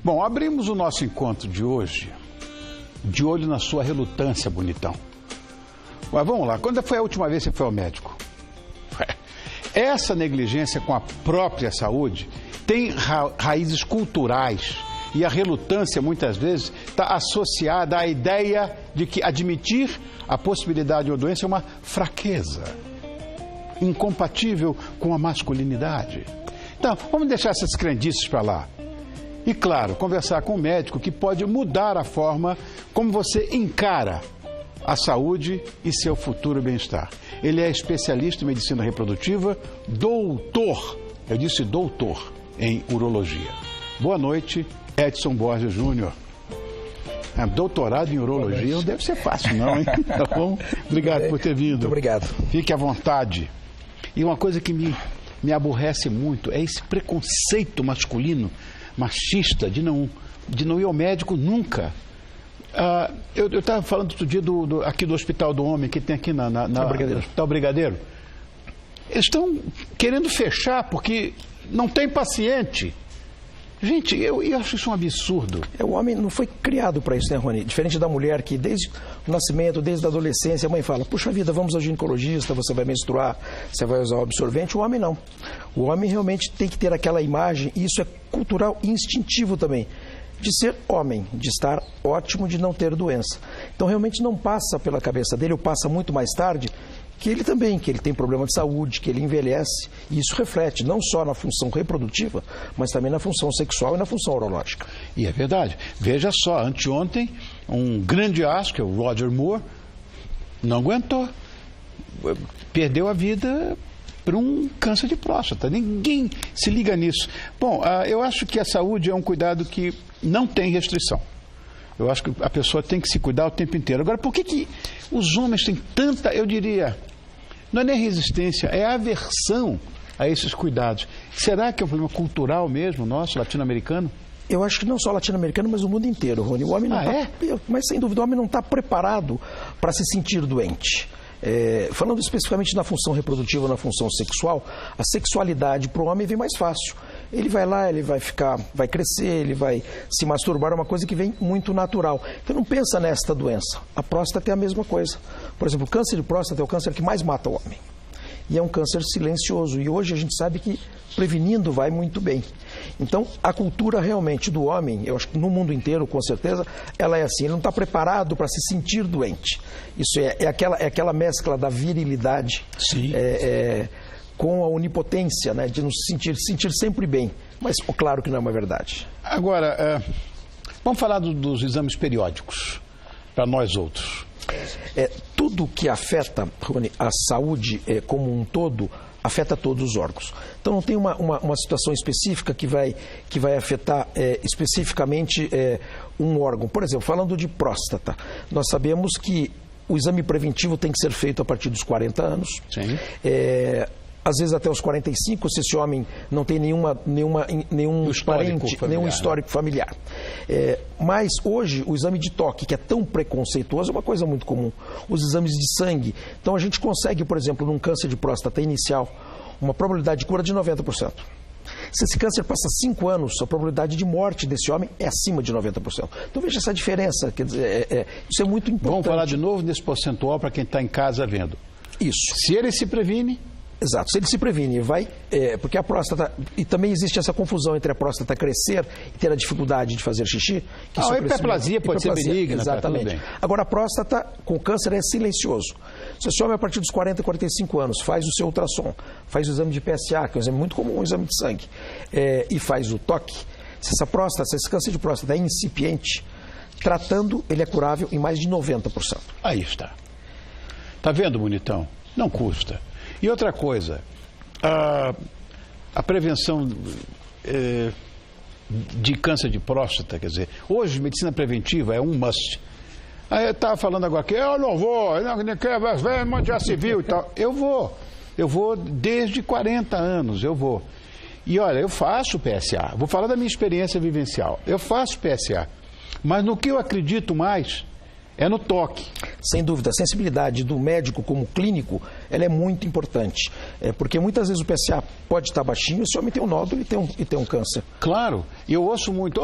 Bom, abrimos o nosso encontro de hoje de olho na sua relutância, bonitão. Mas vamos lá, quando foi a última vez que você foi ao médico? Essa negligência com a própria saúde tem raízes culturais e a relutância muitas vezes está associada à ideia de que admitir a possibilidade de uma doença é uma fraqueza, incompatível com a masculinidade. Então, vamos deixar essas crendices para lá. E, claro, conversar com o médico que pode mudar a forma como você encara a saúde e seu futuro bem-estar. Ele é especialista em medicina reprodutiva, doutor, eu disse doutor, em urologia. Boa noite, Edson Borges Júnior. Doutorado em urologia não deve ser fácil não, hein? Tá bom? Obrigado por ter vindo. Muito obrigado. Fique à vontade. E uma coisa que me aborrece muito é esse preconceito masculino, machista, de não ir ao médico nunca. Eu estava falando outro dia aqui do Hospital do Homem, que tem aqui no Hospital Brigadeiro. Eles estão querendo fechar porque não tem paciente. Gente, eu acho isso um absurdo. O homem não foi criado para isso, né, Rony? Diferente da mulher que desde o nascimento, desde a adolescência, a mãe fala, puxa vida, vamos ao ginecologista, você vai menstruar, você vai usar o absorvente. O homem não. O homem realmente tem que ter aquela imagem, e isso é cultural e instintivo também, de ser homem, de estar ótimo, de não ter doença. Então realmente não passa pela cabeça dele, ou passa muito mais tarde, que ele tem problema de saúde, que ele envelhece, e isso reflete não só na função reprodutiva, mas também na função sexual e na função urológica. E é verdade. Veja só, anteontem, um grande astro, que é o Roger Moore, não aguentou. Perdeu a vida por um câncer de próstata. Ninguém se liga nisso. Bom, eu acho que a saúde é um cuidado que não tem restrição. Eu acho que a pessoa tem que se cuidar o tempo inteiro. Agora, por que os homens têm tanta, eu diria, não é nem resistência, é aversão a esses cuidados? Será que é um problema cultural mesmo, nosso, latino-americano? Eu acho que não só latino-americano, mas o mundo inteiro, Rony. O homem não mas sem dúvida, o homem não está preparado para se sentir doente. Falando especificamente na função reprodutiva, na função sexual, a sexualidade para o homem vem mais fácil. Ele vai lá, ele vai crescer, ele vai se masturbar, é uma coisa que vem muito natural. Então não pensa nesta doença. A próstata é a mesma coisa. Por exemplo, o câncer de próstata é o câncer que mais mata o homem. E é um câncer silencioso. E hoje a gente sabe que prevenindo vai muito bem. Então, a cultura realmente do homem, eu acho que no mundo inteiro, com certeza, ela é assim. Ele não está preparado para se sentir doente. Isso é aquela mescla da virilidade com a onipotência, né, de nos sentir sempre bem. Mas, claro que não é uma verdade. Agora, vamos falar dos exames periódicos, para nós outros. Tudo que afeta, Rony, a saúde como um todo, afeta todos os órgãos. Então não tem uma situação específica que vai afetar especificamente um órgão. Por exemplo, falando de próstata, nós sabemos que o exame preventivo tem que ser feito a partir dos 40 anos. Sim. Às vezes até os 45, se esse homem não tem nenhum parente, nenhum histórico familiar. Mas hoje o exame de toque, que é tão preconceituoso, é uma coisa muito comum. Os exames de sangue. Então a gente consegue, por exemplo, num câncer de próstata inicial, uma probabilidade de cura de 90%. Se esse câncer passa 5 anos, a probabilidade de morte desse homem é acima de 90%. Então veja essa diferença, quer dizer, isso é muito importante. Vamos falar de novo desse percentual para quem está em casa vendo. Isso. Se ele se previne... Exato, se ele se previne, porque a próstata, e também existe essa confusão entre a próstata crescer e ter a dificuldade de fazer xixi. A hiperplasia pode ser benigna. Exatamente. Agora a próstata com câncer é silencioso. Se esse homem a partir dos 40, 45 anos faz o seu ultrassom, faz o exame de PSA, que é um exame muito comum, um exame de sangue, e faz o toque, se esse câncer de próstata é incipiente, tratando, ele é curável em mais de 90%. Aí está. Tá vendo, bonitão? Não custa. E outra coisa, a prevenção de câncer de próstata, quer dizer, hoje medicina preventiva é um must. Aí eu estava falando agora que eu não vou, não quero, já se viu e tal. Eu vou desde 40 anos, eu vou. E olha, eu faço PSA, vou falar da minha experiência vivencial. Eu faço PSA, mas no que eu acredito mais é no toque. Sem dúvida, a sensibilidade do médico como clínico, ela é muito importante. Porque muitas vezes o PSA pode estar baixinho, esse homem tem um nódulo e tem um câncer. Claro, e eu ouço muito,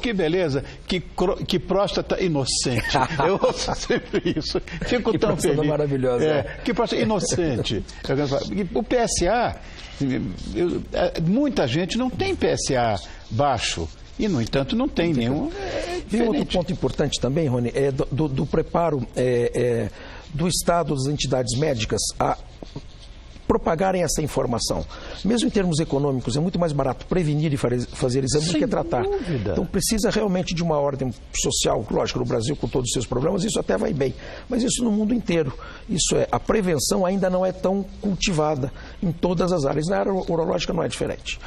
que beleza, que próstata inocente. Eu ouço sempre isso, fico que tão feliz. Maravilhosa. Que próstata inocente. O PSA, muita gente não tem PSA baixo. E, no entanto, não tem nenhum. Tem outro ponto importante também, Rony, do preparo do Estado, das entidades médicas, a propagarem essa informação. Mesmo em termos econômicos, é muito mais barato prevenir e fazer exame do que tratar. Dúvida. Então precisa realmente de uma ordem social, lógico, no Brasil com todos os seus problemas, isso até vai bem. Mas isso no mundo inteiro. A prevenção ainda não é tão cultivada em todas as áreas. Na área urológica não é diferente.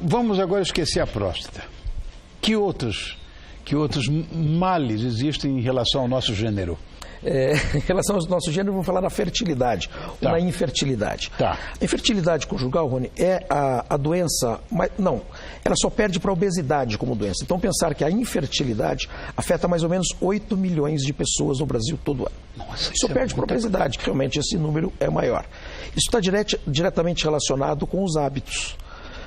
Vamos agora esquecer a próstata. Que outros males existem em relação ao nosso gênero? Em relação ao nosso gênero, vamos falar da fertilidade, ou da infertilidade. A infertilidade conjugal, Rony, é a doença... Não, ela só perde para a obesidade como doença. Então, pensar que a infertilidade afeta mais ou menos 8 milhões de pessoas no Brasil todo ano. Nossa, só perde para a obesidade, que realmente esse número é maior. Isso está diretamente relacionado com os hábitos.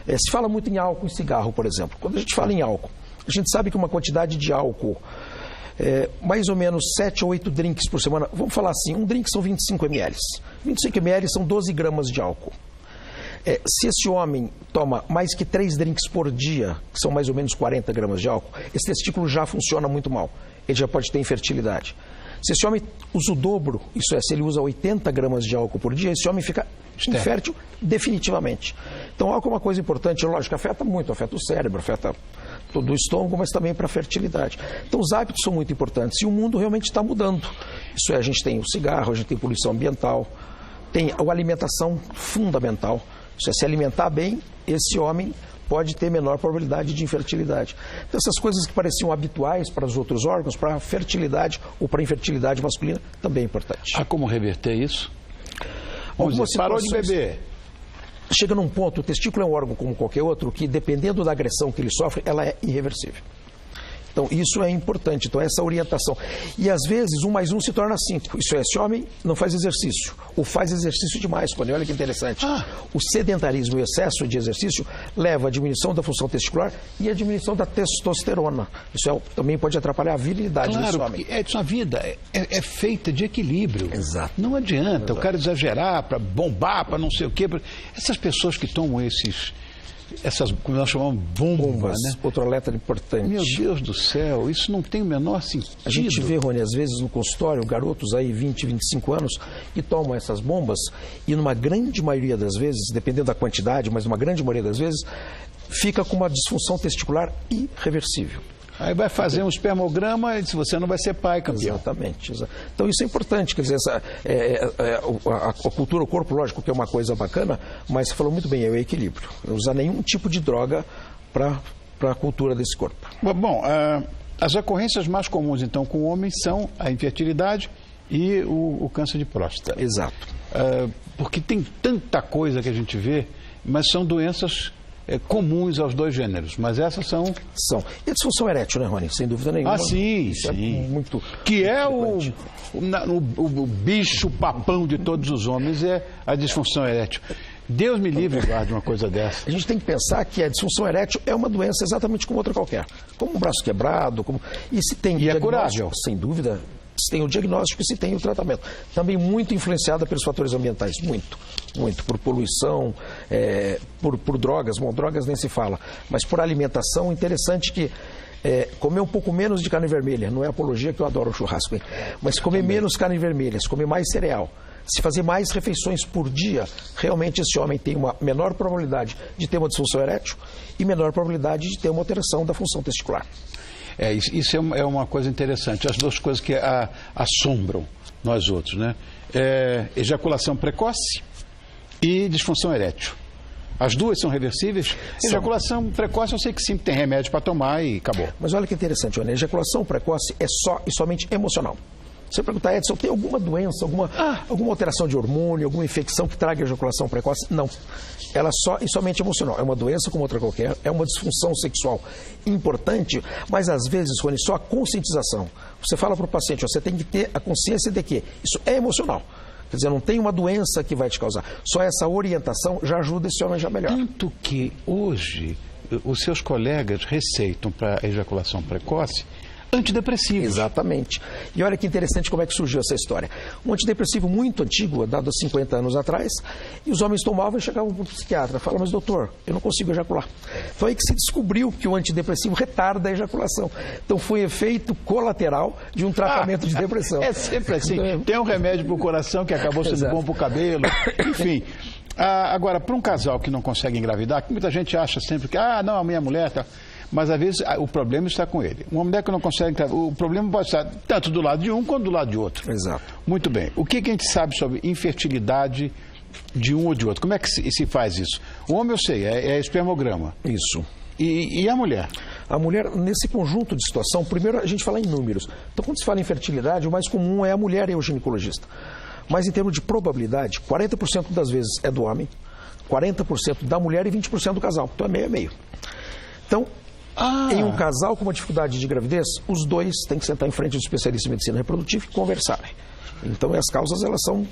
Se fala muito em álcool e cigarro, por exemplo. Quando a gente fala em álcool, a gente sabe que uma quantidade de álcool, mais ou menos 7 ou 8 drinks por semana, vamos falar assim, um drink são 25 ml. 25 ml são 12 gramas de álcool. Se esse homem toma mais que 3 drinks por dia, que são mais ou menos 40 gramas de álcool, esse testículo já funciona muito mal. Ele já pode ter infertilidade. Se esse homem usa o dobro, isso é, se ele usa 80 gramas de álcool por dia, esse homem fica infértil definitivamente. Então, álcool é uma coisa importante, lógico, afeta muito, afeta o cérebro, afeta todo o estômago, mas também para a fertilidade. Então, os hábitos são muito importantes e o mundo realmente está mudando. Isso é, a gente tem o cigarro, a gente tem poluição ambiental, tem a alimentação fundamental. Isso é, se alimentar bem, esse homem pode ter menor probabilidade de infertilidade. Então, essas coisas que pareciam habituais para os outros órgãos, para a fertilidade ou para a infertilidade masculina, também é importante. Há como reverter isso? Vamos dizer, parou de beber. Chega num ponto, o testículo é um órgão como qualquer outro, que dependendo da agressão que ele sofre, ela é irreversível. Então, isso é importante. Então, essa orientação. E, às vezes, 1 mais 1 se torna 5. Isso é, esse homem não faz exercício, ou faz exercício demais, olha que interessante. O sedentarismo e o excesso de exercício leva à diminuição da função testicular e à diminuição da testosterona. Isso também pode atrapalhar a virilidade desse homem. Claro, a vida é feita de equilíbrio. Exato. Não adianta o cara exagerar para bombar, para não sei o quê. Essas pessoas que tomam essas, como nós chamamos, bombas, né? Outro alerta importante. Meu Deus do céu, isso não tem o menor sentido. A gente vê, Rony, às vezes no consultório, garotos aí, 20, 25 anos, que tomam essas bombas e numa grande maioria das vezes, dependendo da quantidade, mas numa grande maioria das vezes, fica com uma disfunção testicular irreversível. Aí vai fazer um espermograma e diz, você não vai ser pai, campeão. Exatamente. Então isso é importante, quer dizer, a cultura, o corpo, lógico que é uma coisa bacana, mas você falou muito bem, é o equilíbrio. Não usar nenhum tipo de droga para a cultura desse corpo. Bom, as ocorrências mais comuns então com homens são a infertilidade e o câncer de próstata. Exato. Porque tem tanta coisa que a gente vê, mas são doenças comuns aos dois gêneros, mas essas são... E a disfunção erétil, né, Rony? Sem dúvida nenhuma. Sim. É muito... Que é o bicho papão de todos os homens, é a disfunção erétil. Deus me livre e guarde uma coisa dessa. A gente tem que pensar que a disfunção erétil é uma doença exatamente como outra qualquer. Como um braço quebrado, e se tem é curável. Sem dúvida, se tem o diagnóstico e se tem o tratamento. Também muito influenciada pelos fatores ambientais, muito, por poluição, por drogas, drogas nem se fala, mas por alimentação. Interessante que comer um pouco menos de carne vermelha, não é apologia que eu adoro o churrasco, hein? Mas comer menos carne vermelha, comer mais cereal, se fazer mais refeições por dia, realmente esse homem tem uma menor probabilidade de ter uma disfunção erétil e menor probabilidade de ter uma alteração da função testicular. Isso é uma coisa interessante. As duas coisas que assombram nós outros, né? Ejaculação precoce e disfunção erétil. As duas são reversíveis? Ejaculação precoce, eu sei que sim, tem remédio para tomar e acabou. Mas olha que interessante, a ejaculação precoce é só e somente emocional. Você perguntar, Edson, tem alguma doença, alguma alteração de hormônio, alguma infecção que traga ejaculação precoce? Não. Ela só e somente emocional. É uma doença como outra qualquer, é uma disfunção sexual importante, mas às vezes, Rony, só a conscientização. Você fala para o paciente, você tem que ter a consciência de que isso é emocional. Quer dizer, não tem uma doença que vai te causar. Só essa orientação já ajuda esse homem já melhor. Tanto que hoje os seus colegas receitam para ejaculação precoce antidepressivos. Exatamente. E olha que interessante como é que surgiu essa história. Um antidepressivo muito antigo, dado há 50 anos atrás, e os homens tomavam e chegavam para o psiquiatra. Falavam, mas doutor, eu não consigo ejacular. Foi aí que se descobriu que o antidepressivo retarda a ejaculação. Então foi efeito colateral de um tratamento de depressão. É sempre assim. Tem um remédio para o coração que acabou sendo bom para o cabelo. Enfim. Agora, para um casal que não consegue engravidar, que muita gente acha sempre que, não, a minha mulher está... Mas, às vezes, o problema está com ele. Uma mulher que não consegue... O problema pode estar tanto do lado de um quanto do lado de outro. Exato. Muito bem. O que a gente sabe sobre infertilidade de um ou de outro? Como é que se faz isso? O homem, eu sei, é espermograma. Isso. E a mulher? A mulher, nesse conjunto de situação, primeiro a gente fala em números. Então, quando se fala em fertilidade, o mais comum é a mulher e o ginecologista. Mas, em termos de probabilidade, 40% das vezes é do homem, 40% da mulher e 20% do casal. Então, é meio a meio. Então... Em um casal com uma dificuldade de gravidez, os dois têm que sentar em frente do especialista em medicina reprodutiva e conversarem. Então, as causas elas são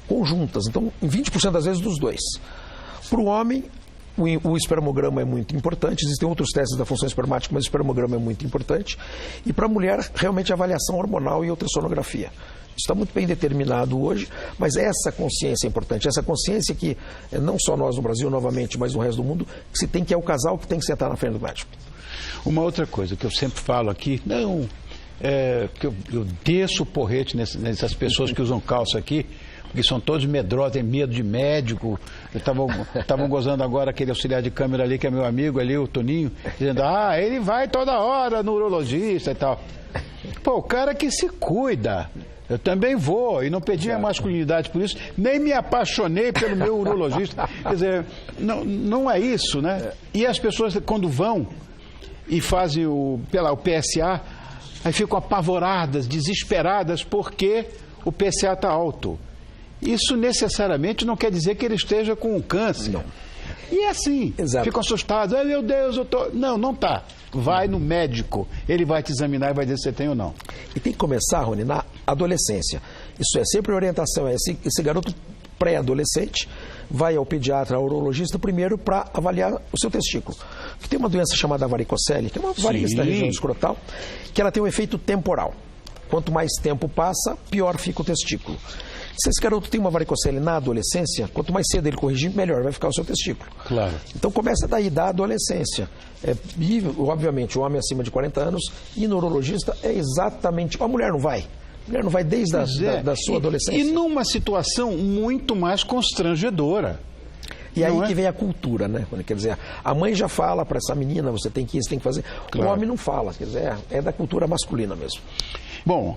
conjuntas. Então, em 20% das vezes, dos dois. Para o homem, o espermograma é muito importante. Existem outros testes da função espermática, mas o espermograma é muito importante. E para a mulher, realmente, a avaliação hormonal e ultrassonografia. Isso está muito bem determinado hoje, mas essa consciência é importante. Essa consciência que, não só nós no Brasil, novamente, mas no resto do mundo, que se tem que é o casal que tem que sentar na frente do médico. Uma outra coisa que eu sempre falo aqui, que eu desço o porrete nessas pessoas que usam calça aqui, porque são todos medrosos, têm medo de médico. Estavam gozando agora aquele auxiliar de câmera ali, que é meu amigo ali, o Toninho, dizendo, ele vai toda hora no urologista e tal. Pô, o cara que se cuida. Eu também vou, e não perdi a masculinidade por isso, nem me apaixonei pelo meu urologista. Quer dizer, não é isso, né? E as pessoas, quando vão e fazem o PSA, aí ficam apavoradas, desesperadas, porque o PSA está alto. Isso necessariamente não quer dizer que ele esteja com câncer. Não. E é assim, ficam assustados, meu Deus, eu tô... Não está. Vai no médico, ele vai te examinar e vai dizer se você tem ou não. E tem que começar, Rony, na adolescência. Isso é sempre a orientação, esse garoto pré-adolescente vai ao pediatra, ao urologista, primeiro para avaliar o seu testículo. Porque tem uma doença chamada varicocele, que é uma variz da região escrotal, que ela tem um efeito temporal. Quanto mais tempo passa, pior fica o testículo. Se esse garoto tem uma varicocele na adolescência, quanto mais cedo ele corrigir, melhor vai ficar o seu testículo. Claro. Então começa daí, da adolescência. E, obviamente, o homem acima de 40 anos, e no urologista é exatamente... A mulher não vai. A mulher não vai desde da sua adolescência. E numa situação muito mais constrangedora. E aí que vem a cultura, né? Quer dizer, a mãe já fala para essa menina, você tem que ir, você tem que fazer. Claro. O homem não fala, quer dizer, é da cultura masculina mesmo. Bom,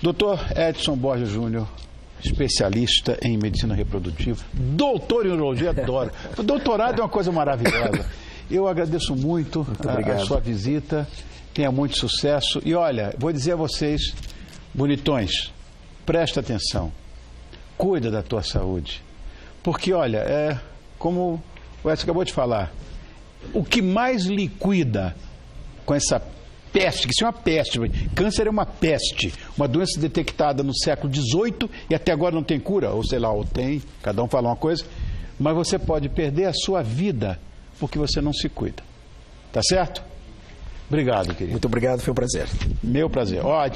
doutor Edson Borges Júnior, especialista em medicina reprodutiva, doutor em urologia, adoro. O doutorado é uma coisa maravilhosa. Eu agradeço muito a sua visita, tenha muito sucesso. E olha, vou dizer a vocês, bonitões, presta atenção, cuida da tua saúde. Porque, olha, como o Edson acabou de falar, o que mais liquida com essa peste, que isso é uma peste, câncer é uma peste, uma doença detectada no século XVIII e até agora não tem cura, ou sei lá, ou tem, cada um fala uma coisa, mas você pode perder a sua vida porque você não se cuida. Tá certo? Obrigado, querido. Muito obrigado, foi um prazer. Meu prazer. Ó,